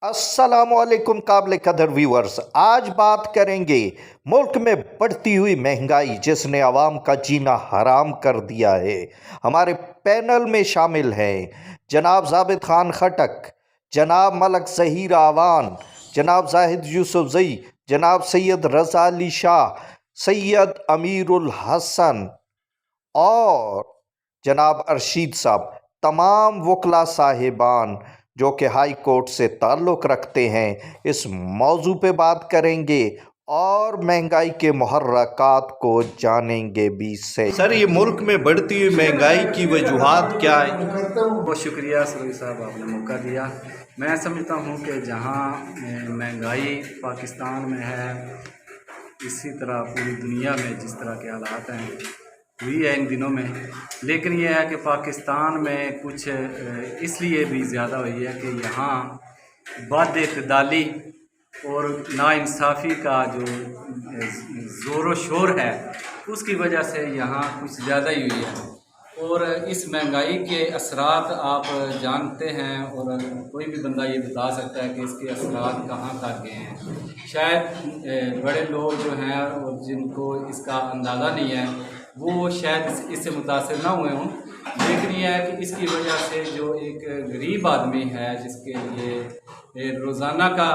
अस्सलामुअलैकुम काबिल कदर व्यूअर्स, आज बात करेंगे मुल्क में बढ़ती हुई महंगाई जिसने आवाम का जीना हराम कर दिया है। हमारे पैनल में शामिल हैं जनाब जाबिद खान खटक, जनाब मलक ज़हीर आवान, जनाब जाहिद यूसुफ ज़ई, जनाब सैयद रज़ा अली शाह, सैयद अमीरुल हसन और जनाब अरशीद साहब। तमाम वकला साहिबान जो कि हाई कोर्ट से ताल्लुक़ रखते हैं इस मौजू पे बात करेंगे और महंगाई के मुहर्रकात को जानेंगे भी से। सर, ये मुल्क में बढ़ती हुई महंगाई की वजूहात क्या है? बहुत शुक्रिया सरूई साहब, आपने मौका दिया। मैं समझता हूँ कि जहाँ महंगाई पाकिस्तान में है, इसी तरह पूरी दुनिया में जिस तरह के हालात हैं हुई है इन दिनों में, लेकिन यह है कि पाकिस्तान में कुछ इसलिए भी ज़्यादा हुई है कि यहाँ बद-इत्तेदाली और नाइंसाफ़ी का जो ज़ोर व शोर है उसकी वजह से यहाँ कुछ ज़्यादा ही हुई है। और इस महंगाई के असरात आप जानते हैं और कोई भी बंदा ये बता सकता है कि इसके असरात कहाँ तक गए हैं। शायद बड़े लोग जो हैं और जिनको इसका अंदाज़ा नहीं है वो शायद इससे मुतासिर ना हुए हों, लेकिन यह है कि इसकी वजह से जो एक गरीब आदमी है जिसके लिए रोज़ाना का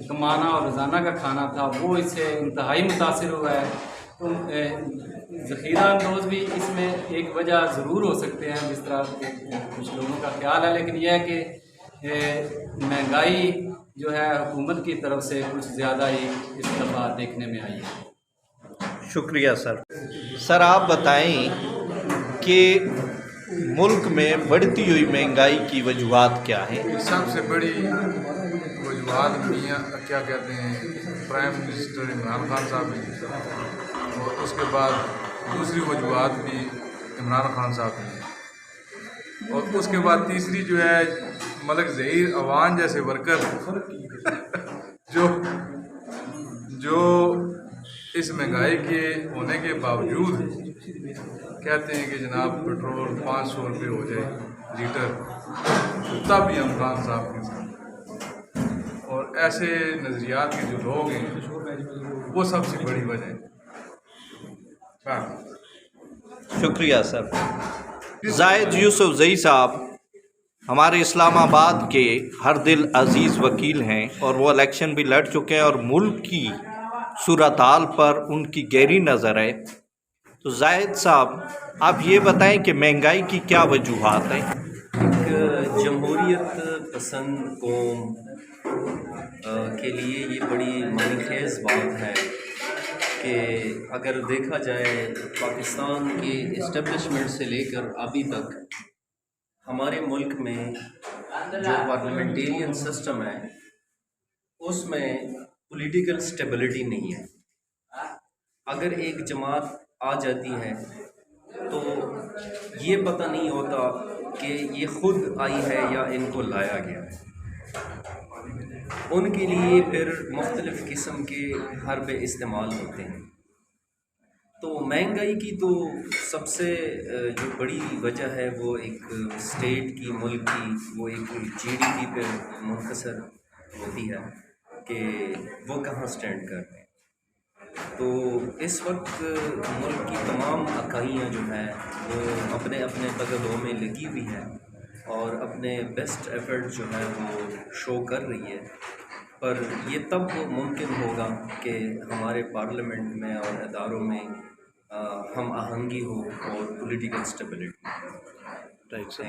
कमाना और रोज़ाना का खाना था वो इससे इंतहाई मुतासिर हुआ है। तो ज़ख़ीरा अंदोज़ भी इसमें एक वजह ज़रूर हो सकते हैं जिस तरह कुछ लोगों का ख्याल है, लेकिन यह है कि महंगाई जो है हुकूमत की तरफ से कुछ ज़्यादा ही इस दफ़ा देखने में आई है। शुक्रिया सर। सर, आप बताएं कि मुल्क में बढ़ती हुई महंगाई की वजूहात क्या है? सबसे बड़ी वजूहात मियाँ क्या कहते हैं, प्राइम मिनिस्टर इमरान खान साहब हैं, और उसके बाद दूसरी वजूहात भी इमरान खान साहब हैं, और उसके बाद तीसरी जो है मलक ज़हीर अवान जैसे वर्कर जो इस महंगाई के होने के बावजूद कहते हैं कि जनाब पेट्रोल 500 रुपये हो जाए लीटर, तब भी इमरान साहब के साथ। और ऐसे नज़रियात के जो लोग हैं वो सबसे बड़ी वजह है। शुक्रिया सर। जाहिद यूसुफ ज़ई साहब हमारे इस्लामाबाद के हर दिल अजीज़ वकील हैं और वो इलेक्शन भी लड़ चुके हैं और मुल्क की सूरत हाल पर उनकी गहरी नज़र है। तो जाहिद साहब, आप ये बताएं कि महंगाई की क्या वजूहात हैं? एक जमहूरियत पसंद कौम के लिए ये बड़ी मानीखेज़ बात है कि अगर देखा जाए पाकिस्तान के इस्टेब्लिशमेंट से लेकर अभी तक हमारे मुल्क में जो पार्लियामेंटेरियन सिस्टम है उसमें पॉलिटिकल स्टेबिलिटी नहीं है। अगर एक जमात आ जाती है तो ये पता नहीं होता कि ये ख़ुद आई है या इनको लाया गया है। उनके लिए फिर मुख्तलिफ़ किस्म के हरबे इस्तेमाल होते हैं। तो महंगाई की तो सबसे जो बड़ी वजह है वो एक स्टेट की, मुल्क की, वो एक GDP पे मुनहसर होती है कि वो कहाँ स्टैंड कर रहे हैं। तो इस वक्त मुल्क की तमाम इकाइयाँ जो हैं वो अपने अपने तगदों में लगी हुई हैं और अपने बेस्ट एफर्ट जो है वो शो कर रही है, पर ये तब मुमकिन होगा कि हमारे पार्लियामेंट में और इदारों में हम आहंगी हो और पॉलिटिकल स्टेबिलिटी। Thank you.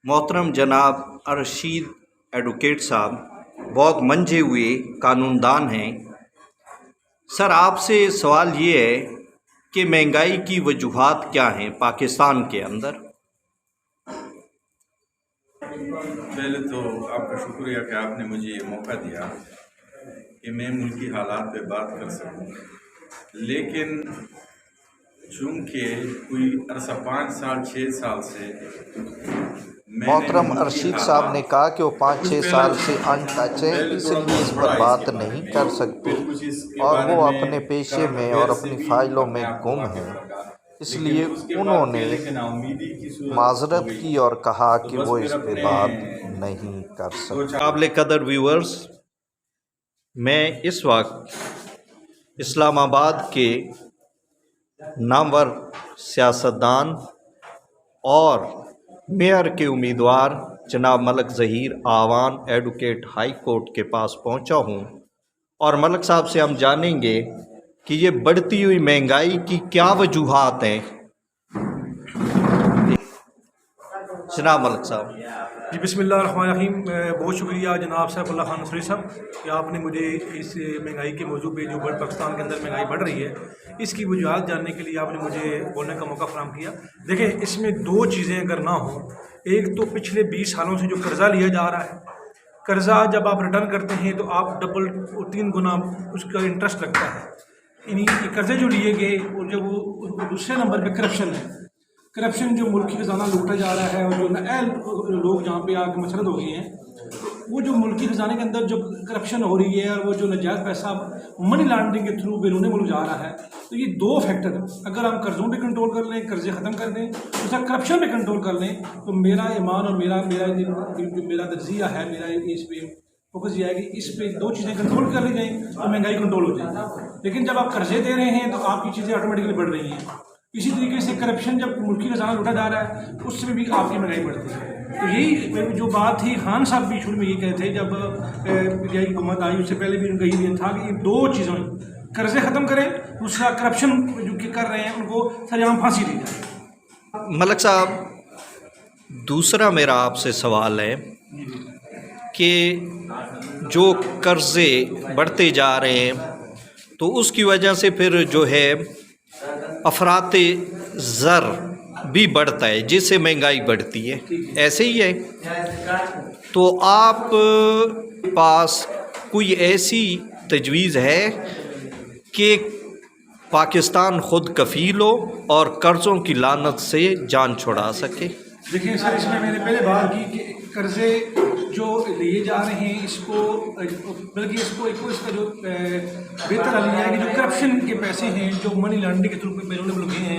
मोहतरम जनाब अरशीद एडवोकेट साहब बहुत मंझे हुए कानूनदान हैं। सर, आपसे सवाल ये है कि महंगाई की वजूहात क्या हैं पाकिस्तान के अंदर? पहले तो आपका शुक्रिया कि आपने मुझे ये मौका दिया कि मैं मुल्की हालात पे बात कर सकूं, लेकिन चूँकि कोई अरसा 5 साल 6 साल से मोहतरम अरशीद साहब ने कहा कि वो 5-6 साल से अनटच है, इसलिए इस पर बात नहीं कर सकते और वो अपने पेशे में और अपनी फाइलों में गुम हैं। اس لیے انہوں نے معذرت کی اور کہا کہ وہ اس پہ بات نہیں کر سکتے۔ قابل قدر ویورز، میں اس وقت اسلام آباد کے نامور سیاستدان اور میئر کے امیدوار جناب ملک ظہیر آوان ایڈوکیٹ ہائی کورٹ کے پاس پہنچا ہوں، اور ملک صاحب سے ہم جانیں گے کہ یہ بڑھتی ہوئی مہنگائی کی کیا وجوہات ہیں۔ جناب ملک صاحب۔ جی بسم اللہ الرحمن الرحیم۔ بہت شکریہ جناب سیف اللہ خان نصری صاحب کہ آپ نے مجھے اس مہنگائی کے موضوع پہ جو پاکستان کے اندر مہنگائی بڑھ رہی ہے اس کی وجوہات جاننے کے لیے آپ نے مجھے بولنے کا موقع فراہم کیا۔ دیکھیں، اس میں دو چیزیں اگر نہ ہوں، ایک تو پچھلے 20 سالوں سے جو قرضہ لیا جا رہا ہے، قرضہ جب آپ ریٹرن کرتے ہیں تو آپ ڈبل 3 گنا اس کا انٹرسٹ لگتا ہے۔ انہیں قرضے جو لیے گئے اور جب وہ دوسرے نمبر پہ کرپشن ہے، کرپشن جو ملکی خزانہ لوٹا جا رہا ہے، اور جو نئے لوگ جہاں پہ آ کے مسرت ہو گئے ہیں، وہ جو ملکی خزانے کے اندر جو کرپشن ہو رہی ہے اور وہ جو ناجائز پیسہ منی لانڈرنگ کے تھرو بیرون ملک جا رہا ہے، تو یہ دو فیکٹر اگر ہم قرضوں پہ کنٹرول کر لیں، قرضے ختم کر دیں، اس کا کرپشن پہ کنٹرول کر لیں، تو میرا ایمان اور میرا تجزیہ ہے، میرا اس پہ فوکس یہ ہے کہ اس پہ دو چیزیں کنٹرول کر لی جائیں تو مہنگائی کنٹرول ہو جائے گی۔ لیکن جب آپ قرضے دے رہے ہیں تو آپ کی چیزیں آٹومیٹکلی بڑھ رہی ہیں۔ اسی طریقے سے کرپشن جب ملکی خزانہ لوٹا جا رہا ہے اس سے بھی آپ کی مہنگائی بڑھتی ہے۔ تو یہی جو بات تھی، خان صاحب بھی شروع میں یہ کہے تھے جب پی ٹی آئی کی حکومت آئی، اس سے پہلے بھی ان کا یہ تھا کہ یہ دو چیزوں، قرضے ختم کریں، دوسرا کرپشن جو کہ کر رہے ہیں ان کو سرعام پھانسی دی جائے۔ ملک صاحب، دوسرا میرا آپ سے سوال ہے کہ جو قرضے بڑھتے جا رہے ہیں تو اس کی وجہ سے پھر جو ہے افراط زر بھی بڑھتا ہے، جس سے مہنگائی بڑھتی ہے، ایسے ہی ہے؟ تو آپ پاس کوئی ایسی تجویز ہے کہ پاکستان خود کفیل ہو اور قرضوں کی لعنت سے جان چھڑا سکے؟ دیکھیں سر، اس میں میں نے پہلے بات کی کہ قرضے جو لیے جا رہے ہیں اس کو، بلکہ اس کا جو بہتر حل یہ ہے کہ جو کرپشن کے پیسے ہیں، جو منی لانڈرنگ کے تھرو پہ بیرون ملک گئے ہیں،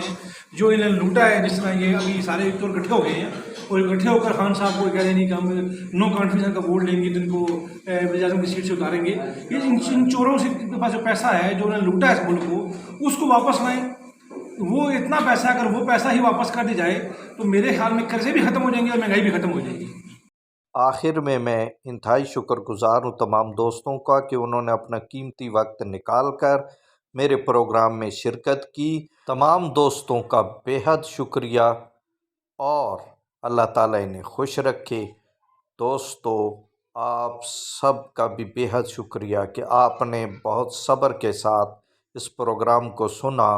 جو انہیں لوٹا ہے، جس طرح یہ ابھی سارے تو اکٹھے ہو گئے ہیں اور اکٹھے ہو کر خان صاحب کو کہہ رہے ہیں کہ ہم نو کانفیڈنس کا ووٹ لیں گے، جن کو وزیر اعظم کی سیٹ سے اتاریں گے۔ یہ ان چوروں سے کے پاس جو پیسہ ہے، جو انہیں لوٹا ہے اس ملک کو، اس کو واپس لائیں۔ وہ اتنا پیسہ، اگر وہ پیسہ ہی واپس کر دی جائے تو میرے خیال میں قرضے بھی ختم ہو جائیں گے اور مہنگائی بھی ختم ہو جائے گی۔ آخر میں انتہائی شکر گزار ہوں تمام دوستوں کا کہ انہوں نے اپنا قیمتی وقت نکال کر میرے پروگرام میں شرکت کی۔ تمام دوستوں کا بے حد شکریہ، اور اللہ تعالیٰ انہیں خوش رکھے۔ دوستو، آپ سب کا بھی بے حد شکریہ کہ آپ نے بہت صبر کے ساتھ اس پروگرام کو سنا